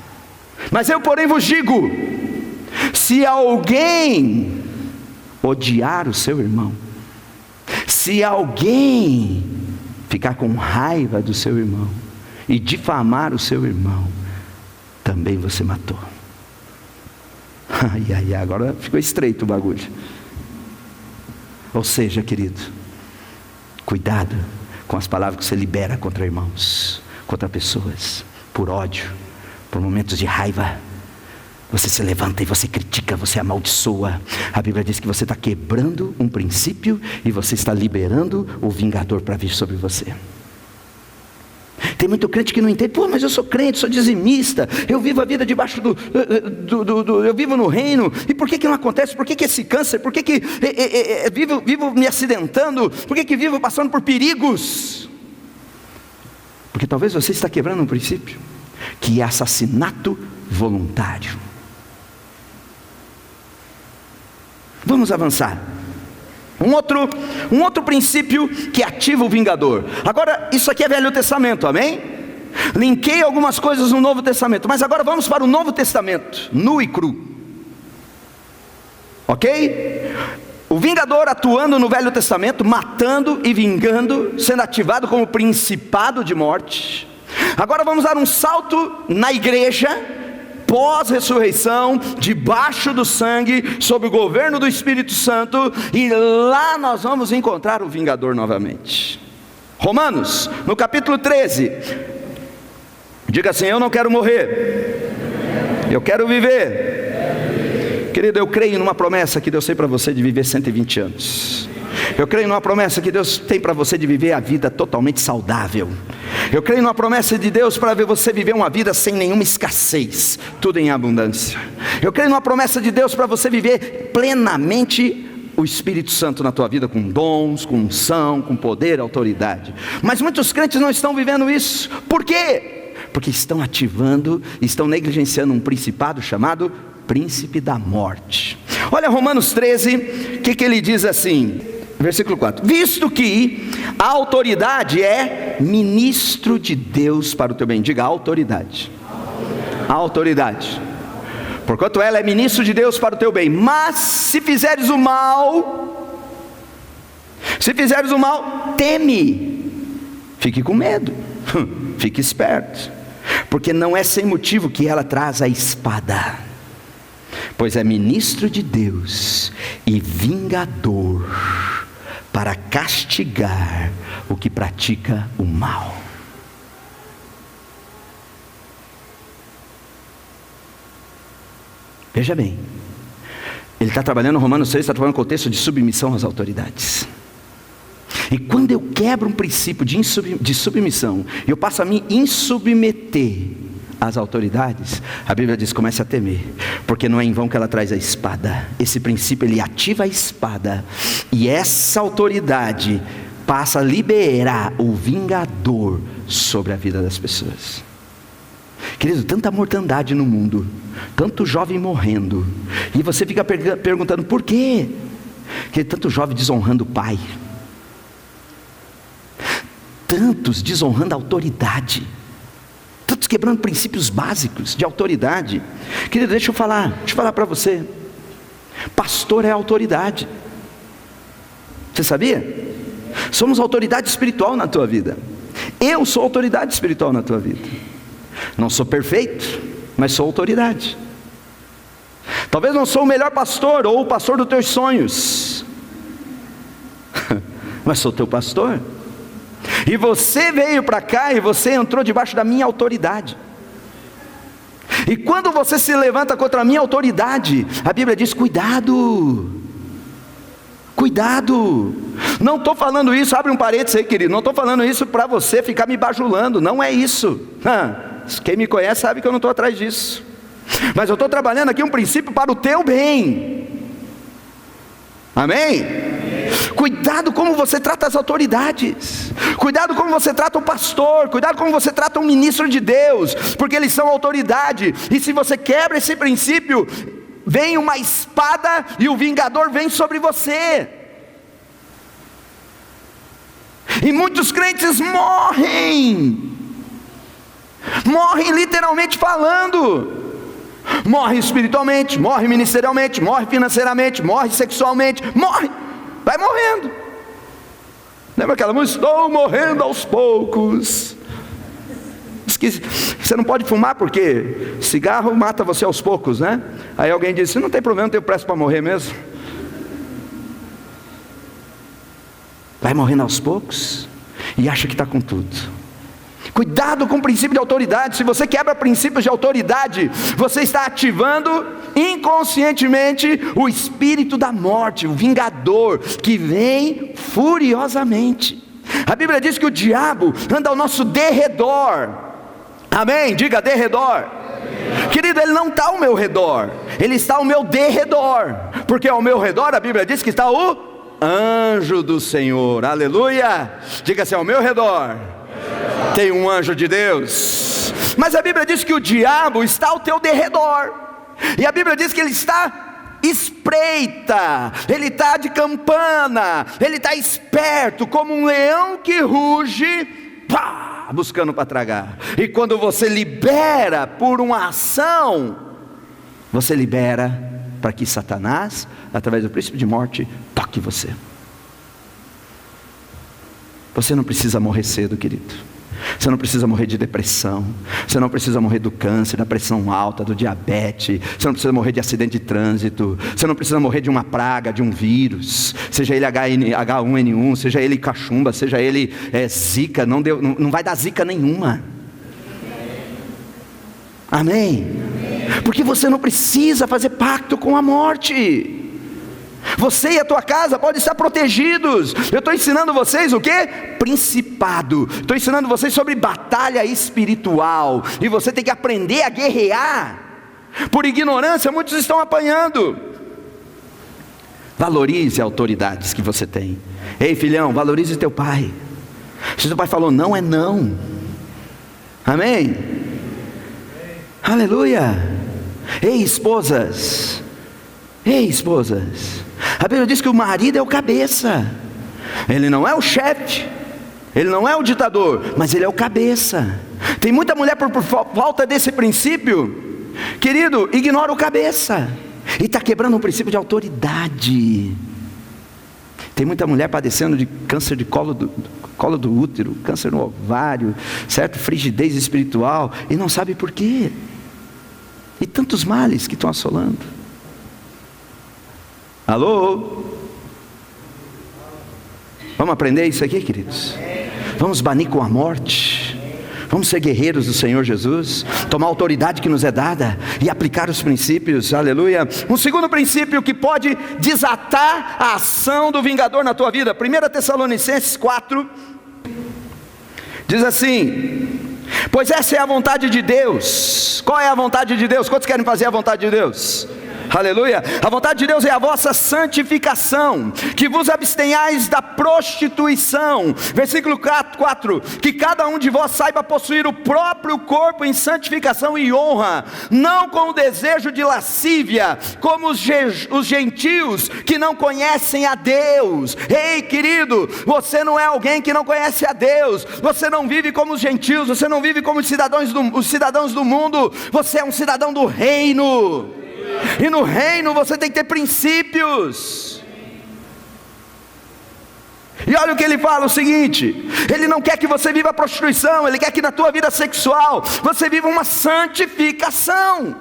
mas eu porém vos digo, se alguém odiar o seu irmão, se alguém ficar com raiva do seu irmão e difamar o seu irmão, também você matou. Agora ficou estreito o bagulho. Ou seja, querido, cuidado com as palavras que você libera contra irmãos, contra pessoas, por ódio, por momentos de raiva. Você se levanta e você critica, você amaldiçoa. A Bíblia diz que você está quebrando um princípio e você está liberando o vingador para vir sobre você. Tem muito crente que não entende. Pô, mas eu sou crente, sou dizimista, eu vivo a vida debaixo eu vivo no reino, e por que não acontece? Por que esse câncer? Por que vivo me acidentando? Por que vivo passando por perigos? Porque talvez você está quebrando um princípio, que é assassinato voluntário. Vamos avançar. Um outro princípio que ativa o vingador. Agora, isso aqui é Velho Testamento, amém? Linkei algumas coisas no Novo Testamento, mas agora vamos para o Novo Testamento, nu e cru. Ok? O vingador atuando no Velho Testamento, matando e vingando, sendo ativado como principado de morte. Agora vamos dar um salto na igreja, pós-ressurreição, debaixo do sangue, sob o governo do Espírito Santo, e lá nós vamos encontrar o vingador novamente. Romanos, no capítulo 13, diga assim: eu não quero morrer, eu quero viver. Querido, eu creio numa promessa que Deus tem para você de viver 120 anos. Eu creio numa promessa que Deus tem para você de viver a vida totalmente saudável. Eu creio numa promessa de Deus para ver você viver uma vida sem nenhuma escassez, tudo em abundância. Eu creio numa promessa de Deus para você viver plenamente o Espírito Santo na tua vida, com dons, com unção, com poder, autoridade. Mas muitos crentes não estão vivendo isso. Por quê? Porque estão ativando, estão negligenciando um principado chamado príncipe da morte. Olha Romanos 13, o que ele diz assim, versículo 4: visto que a autoridade é ministro de Deus para o teu bem. Diga: autoridade. A autoridade, porquanto ela é ministro de Deus para o teu bem. Mas se fizeres o mal, teme, fique com medo, fique esperto, porque não é sem motivo que ela traz a espada, pois é ministro de Deus e vingador para castigar o que pratica o mal. Veja bem, ele está trabalhando, Romanos 6 está trabalhando no contexto de submissão às autoridades. E quando eu quebro um princípio de submissão, eu passo a me insubmeter às autoridades, a Bíblia diz: comece a temer, porque não é em vão que ela traz a espada. Esse princípio, ele ativa a espada, e essa autoridade passa a liberar o vingador sobre a vida das pessoas. Querido, tanta mortandade no mundo, tanto jovem morrendo, e você fica perguntando por quê? Que tanto jovem desonrando o pai, tantos desonrando a autoridade, tantos quebrando princípios básicos de autoridade. Querido, deixa eu falar para você, pastor é autoridade. Você sabia? Somos autoridade espiritual na tua vida. Eu sou autoridade espiritual na tua vida. Não sou perfeito, mas sou autoridade. Talvez não sou o melhor pastor ou o pastor dos teus sonhos, mas sou teu pastor. E você veio para cá e você entrou debaixo da minha autoridade. E quando você se levanta contra a minha autoridade, a Bíblia diz: cuidado. Cuidado. Não estou falando isso, abre um parênteses aí, querido, não estou falando isso para você ficar me bajulando, não é isso. Quem me conhece sabe que eu não estou atrás disso. Mas eu estou trabalhando aqui um princípio para o teu bem. Amém? Cuidado como você trata as autoridades, cuidado como você trata o pastor, cuidado como você trata um ministro de Deus, porque eles são autoridade. E se você quebra esse princípio, vem uma espada e o vingador vem sobre você. E muitos crentes morrem literalmente falando. Morre espiritualmente, morre ministerialmente, morre financeiramente, morre sexualmente, vai morrendo. Lembra aquela música? Estou morrendo aos poucos. Diz que você não pode fumar porque cigarro mata você aos poucos, né? Aí alguém disse: não tem problema, não tenho pressa para morrer mesmo. Vai morrendo aos poucos e acha que está com tudo. Cuidado com o princípio de autoridade. Se você quebra princípios de autoridade, você está ativando inconscientemente o espírito da morte, o vingador, que vem furiosamente. A Bíblia diz que o diabo anda ao nosso derredor. Amém? Diga derredor. Querido, ele não está ao meu redor, ele está ao meu derredor, porque ao meu redor a Bíblia diz que está o anjo do Senhor. Aleluia. Diga assim: ao meu redor tem um anjo de Deus. Mas a Bíblia diz que o diabo está ao teu derredor, e a Bíblia diz que ele está espreita, ele está de campana, ele está esperto, como um leão que ruge, buscando para tragar. E quando você libera por uma ação, você libera para que Satanás, através do princípio de morte, toque você. Você não precisa morrer cedo, querido. Você não precisa morrer de depressão. Você não precisa morrer do câncer, da pressão alta, do diabetes. Você não precisa morrer de acidente de trânsito. Você não precisa morrer de uma praga, de um vírus, seja ele H1N1, seja ele cachumba, seja ele zika. Não vai dar zika nenhuma. Amém? Porque você não precisa fazer pacto com a morte. Você e a tua casa podem estar protegidos. Eu estou ensinando vocês o quê? Principado. Estou ensinando vocês sobre batalha espiritual. E você tem que aprender a guerrear. Por ignorância, muitos estão apanhando. Valorize as autoridades que você tem. Ei, filhão, valorize teu pai. Se teu pai falou não, é não. Amém? Aleluia. Ei, esposas. Ei, esposas. A Bíblia diz que o marido é o cabeça. Ele não é o chefe, ele não é o ditador, mas ele é o cabeça. Tem muita mulher por falta desse princípio, querido, ignora o cabeça e está quebrando um princípio de autoridade. Tem muita mulher padecendo de câncer de colo do útero, câncer no ovário, certo? Frigidez espiritual, e não sabe por quê. E tantos males que estão assolando. Alô? Vamos aprender isso aqui, queridos? Vamos banir com a morte. Vamos ser guerreiros do Senhor Jesus, tomar a autoridade que nos é dada e aplicar os princípios. Aleluia. Um segundo princípio que pode desatar a ação do vingador na tua vida. 1 Tessalonicenses 4 diz assim: pois essa é a vontade de Deus. Qual é a vontade de Deus? Quantos querem fazer a vontade de Deus? Aleluia. A vontade de Deus é a vossa santificação, que vos abstenhais da prostituição. Versículo 4, que cada um de vós saiba possuir o próprio corpo em santificação e honra, não com o desejo de lascívia, como os gentios que não conhecem a Deus. Ei, querido, você não é alguém que não conhece a Deus, você não vive como os gentios, você não vive como os cidadãos do mundo, você é um cidadão do reino, e no reino você tem que ter princípios. E olha o que ele fala, o seguinte: ele não quer que você viva a prostituição, ele quer que na tua vida sexual você viva uma santificação.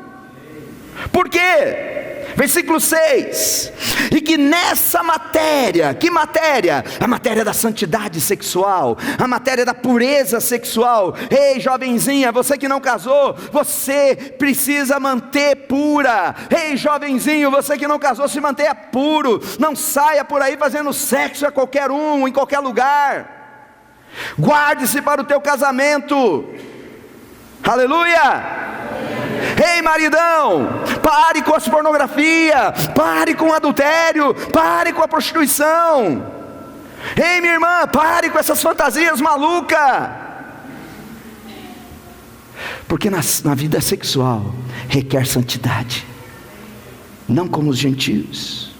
Por quê? Versículo 6, e que nessa matéria, que matéria? A matéria da santidade sexual, a matéria da pureza sexual. Ei, jovenzinha, você que não casou, você precisa manter pura. Ei, jovenzinho, você que não casou, se mantenha puro, não saia por aí fazendo sexo a qualquer um, em qualquer lugar. Guarde-se para o teu casamento. Aleluia. Ei, maridão, pare com as pornografia, pare com o adultério, pare com a prostituição. Ei, minha irmã, pare com essas fantasias malucas. Porque na vida sexual requer santidade, não como os gentios.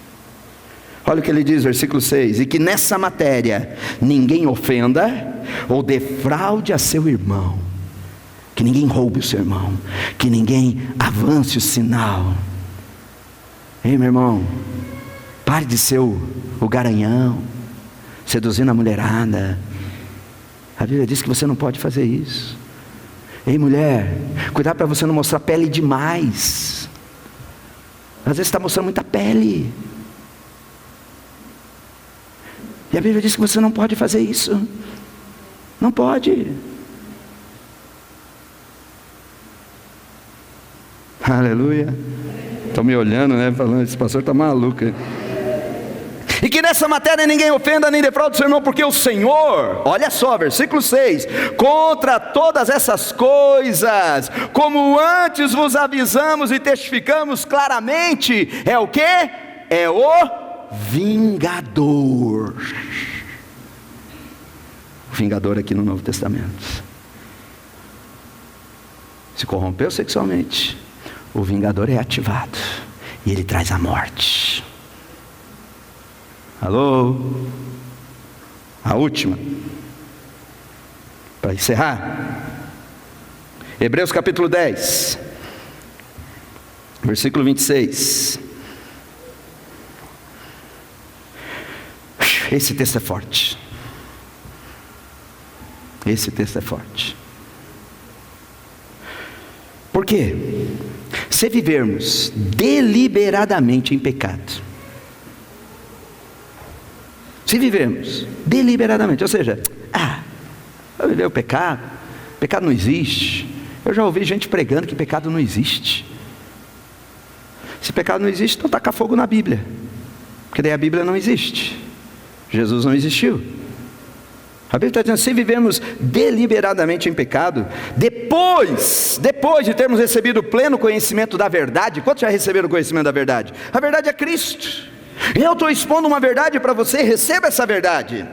Olha o que ele diz, versículo 6: e que nessa matéria ninguém ofenda ou defraude a seu irmão, que ninguém roube o seu irmão, que ninguém avance o sinal. Ei, meu irmão, pare de ser o garanhão, seduzindo a mulherada. A Bíblia diz que você não pode fazer isso. Ei, mulher, cuidado para você não mostrar pele demais. Às vezes está mostrando muita pele, e a Bíblia diz que você não pode fazer isso. Não pode. Aleluia. Estão me olhando, né? Falando, esse pastor está maluco. E que nessa matéria ninguém ofenda nem defraude o seu irmão, porque o Senhor, olha só, versículo 6: contra todas essas coisas, como antes vos avisamos e testificamos claramente, é o que? É o vingador. O vingador aqui no Novo Testamento. Se corrompeu sexualmente, o vingador é ativado, e ele traz a morte. Alô? A última, para encerrar, Hebreus capítulo 10, versículo 26. Esse texto é forte. Esse texto é forte. Por quê? Se vivermos deliberadamente em pecado, se vivermos deliberadamente, ou seja, vou viver o pecado não existe. Eu já ouvi gente pregando que pecado não existe. Se pecado não existe, então taca fogo na Bíblia, porque daí a Bíblia não existe, Jesus não existiu. A Bíblia está dizendo, se vivemos deliberadamente em pecado, depois de termos recebido o pleno conhecimento da verdade. Quantos já receberam o conhecimento da verdade? A verdade é Cristo. Eu estou expondo uma verdade para você, receba essa verdade.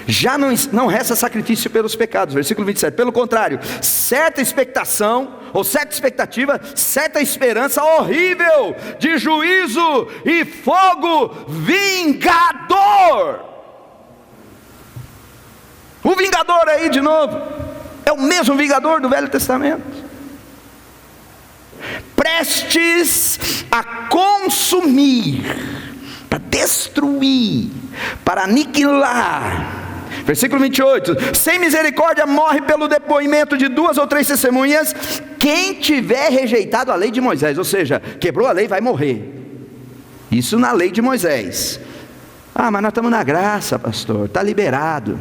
Já não resta sacrifício pelos pecados, versículo 27, pelo contrário, certa expectação, ou certa expectativa, certa esperança horrível, de juízo e fogo vingador. O vingador aí de novo, é o mesmo vingador do Velho Testamento, prestes a consumir, para destruir, para aniquilar. Versículo 28, sem misericórdia morre pelo depoimento de 2 ou 3 testemunhas, quem tiver rejeitado a lei de Moisés, ou seja, quebrou a lei, vai morrer. Isso na lei de Moisés. Mas nós estamos na graça, pastor, está liberado.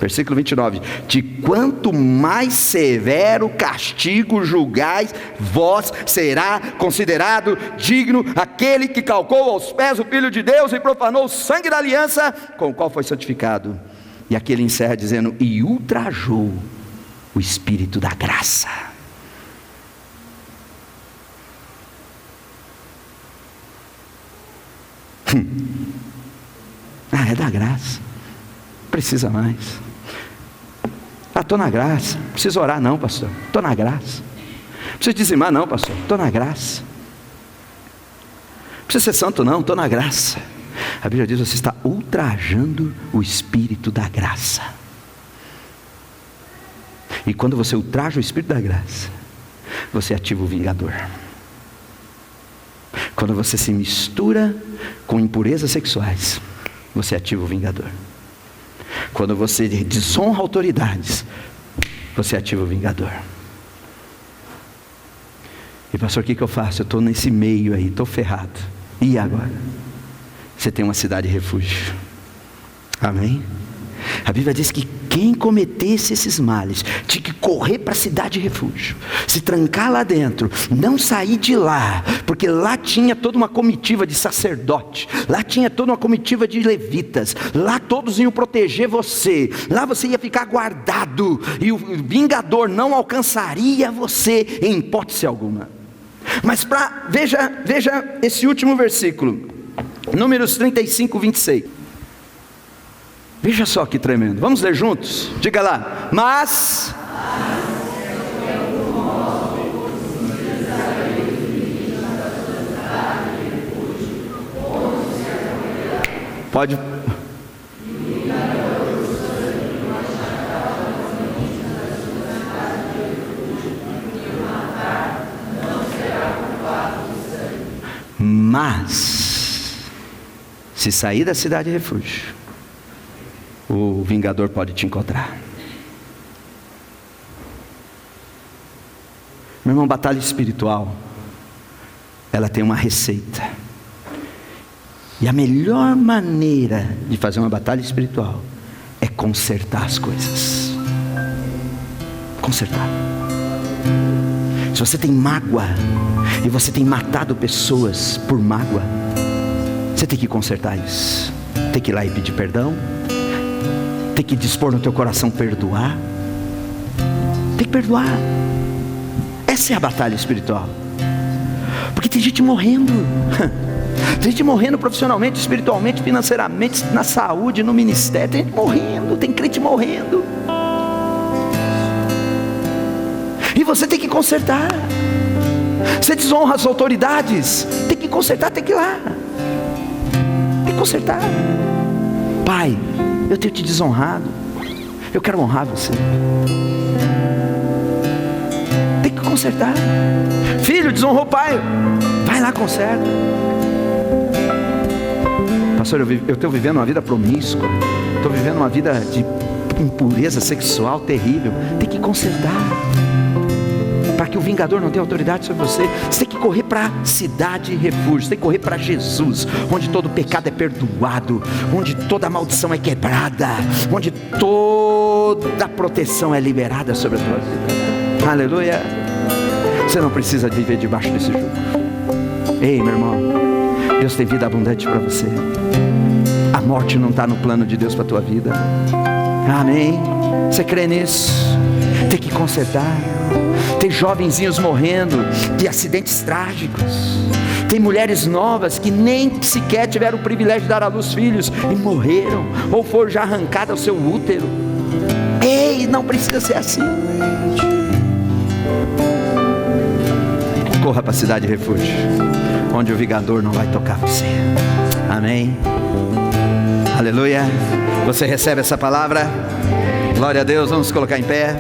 Versículo 29, de quanto mais severo castigo julgais, vós será considerado digno aquele que calcou aos pés o Filho de Deus e profanou o sangue da aliança, com o qual foi santificado. E aqui ele encerra dizendo, e ultrajou o Espírito da graça. É da graça. Precisa mais. Estou na graça. Não preciso orar não, pastor. Estou na graça. Não preciso dizimar não, pastor. Estou na graça. Não preciso ser santo não, estou na graça. A Bíblia diz: você está ultrajando o Espírito da graça. E quando você ultraja o Espírito da graça, você ativa o vingador. Quando você se mistura com impurezas sexuais, você ativa o vingador. Quando você desonra autoridades, você ativa o vingador. E pastor, o que eu faço? Eu estou nesse meio aí, estou ferrado. E agora? Você tem uma cidade refúgio. Amém? A Bíblia diz que quem cometesse esses males tinha que correr para a cidade refúgio, se trancar lá dentro, não sair de lá, porque lá tinha toda uma comitiva de sacerdote, lá tinha toda uma comitiva de levitas, lá todos iam proteger você, lá você ia ficar guardado, e o vingador não alcançaria você em hipótese alguma. Mas veja esse último versículo, Números 35, 26. Veja só que tremendo. Vamos ler juntos? Diga lá. Mas pode. Mas se sair da cidade de refúgio, o vingador pode te encontrar. Meu irmão, batalha espiritual, ela tem uma receita. E a melhor maneira de fazer uma batalha espiritual é consertar as coisas. Consertar. Se você tem mágoa e você tem matado pessoas por mágoa, você tem que consertar isso. Tem que ir lá e pedir perdão. Tem que dispor no teu coração perdoar. Tem que perdoar. Essa é a batalha espiritual. Porque tem gente morrendo. Tem gente morrendo profissionalmente, espiritualmente, financeiramente, na saúde, no ministério. Tem gente morrendo, tem crente morrendo. E você tem que consertar. Você desonra as autoridades, tem que consertar, tem que ir lá. Tem que consertar. Pai, eu tenho te desonrado, eu quero honrar você. Tem que consertar. Filho, desonrou o pai, vai lá, conserta. Pastor, eu estou vivendo uma vida promíscua, estou vivendo uma vida de impureza sexual terrível. Tem que consertar, para que o vingador não tenha autoridade sobre você. Você tem que correr para a cidade refúgio, você tem que correr para Jesus, onde todo pecado é perdoado, onde toda maldição é quebrada, onde toda proteção é liberada sobre a tua vida. Aleluia. Você não precisa viver debaixo desse jugo. Ei, meu irmão, Deus tem vida abundante para você. A morte não está no plano de Deus para a tua vida. Amém? Você crê nisso? Tem que consertar. Tem jovenzinhos morrendo de acidentes trágicos. Tem mulheres novas que nem sequer tiveram o privilégio de dar à luz filhos e morreram, ou foram já arrancadas ao seu útero. Ei, não precisa ser assim. Corra para a cidade de refúgio, onde o vingador não vai tocar você. Amém? Aleluia. Você recebe essa palavra? Glória a Deus. Vamos colocar em pé.